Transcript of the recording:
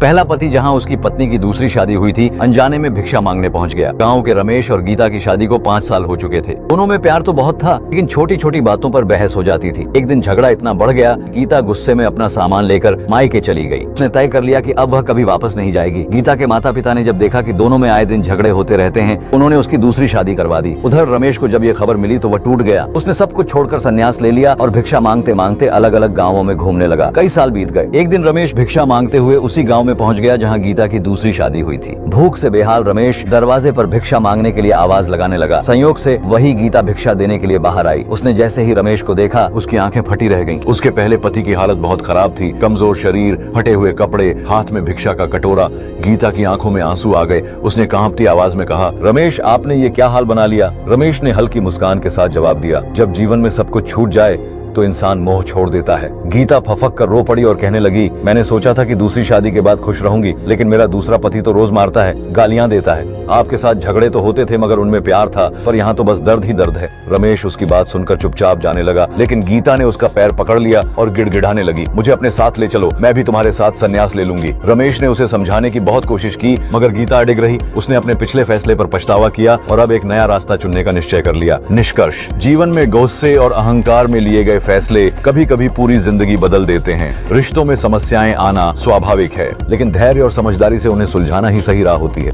पहला पति जहाँ उसकी पत्नी की दूसरी शादी हुई थी, अनजाने में भिक्षा मांगने पहुंच गया। गांव के रमेश और गीता की शादी को 5 साल हो चुके थे। दोनों में प्यार तो बहुत था, लेकिन छोटी छोटी बातों पर बहस हो जाती थी। एक दिन झगड़ा इतना बढ़ गया, गीता गुस्से में अपना सामान लेकर मायके चली गई। उसने तय कर लिया कि अब वह कभी वापस नहीं जाएगी। गीता के माता पिता ने जब देखा कि दोनों में आए दिन झगड़े होते रहते हैं, उन्होंने उसकी दूसरी शादी करवा दी। उधर रमेश को जब ये खबर मिली तो वह टूट गया। उसने सब कुछ छोड़कर संन्यास ले लिया और भिक्षा मांगते मांगते अलग अलग गाँवों में घूमने लगा। कई साल बीत गए। एक दिन रमेश भिक्षा मांगते हुए उसी गाँव में पहुंच गया जहाँ गीता की दूसरी शादी हुई थी। भूख से बेहाल रमेश दरवाजे पर भिक्षा मांगने के लिए आवाज लगाने लगा। संयोग से वही गीता भिक्षा देने के लिए बाहर आई। उसने जैसे ही रमेश को देखा, उसकी आंखें फटी रह गईं। उसके पहले पति की हालत बहुत खराब थी, कमजोर शरीर, फटे हुए कपड़े, हाथ में भिक्षा का कटोरा। गीता की आंखों में आंसू आ गए। उसने कांपती आवाज में कहा, रमेश, आपने ये क्या हाल बना लिया? रमेश ने हल्की मुस्कान के साथ जवाब दिया, जब जीवन में सब कुछ छूट जाए तो इंसान मोह छोड़ देता है। गीता फफक कर रो पड़ी और कहने लगी, मैंने सोचा था कि दूसरी शादी के बाद खुश रहूंगी, लेकिन मेरा दूसरा पति तो रोज मारता है, गालियां देता है। आपके साथ झगड़े तो होते थे मगर उनमें प्यार था, पर यहाँ तो बस दर्द ही दर्द है। रमेश उसकी बात सुनकर चुपचाप जाने लगा, लेकिन गीता ने उसका पैर पकड़ लिया और गिड़गिड़ाने लगी, मुझे अपने साथ ले चलो, मैं भी तुम्हारे साथ संन्यास ले लूंगी। रमेश ने उसे समझाने की बहुत कोशिश की, मगर गीता अडिग रही। उसने अपने पिछले फैसले पर पछतावा किया और अब एक नया रास्ता चुनने का निश्चय कर लिया। निष्कर्ष, जीवन में गुस्से और अहंकार में लिए गए फैसले कभी कभी पूरी जिंदगी बदल देते हैं। रिश्तों में समस्याएं आना स्वाभाविक है, लेकिन धैर्य और समझदारी से उन्हें सुलझाना ही सही राह होती है।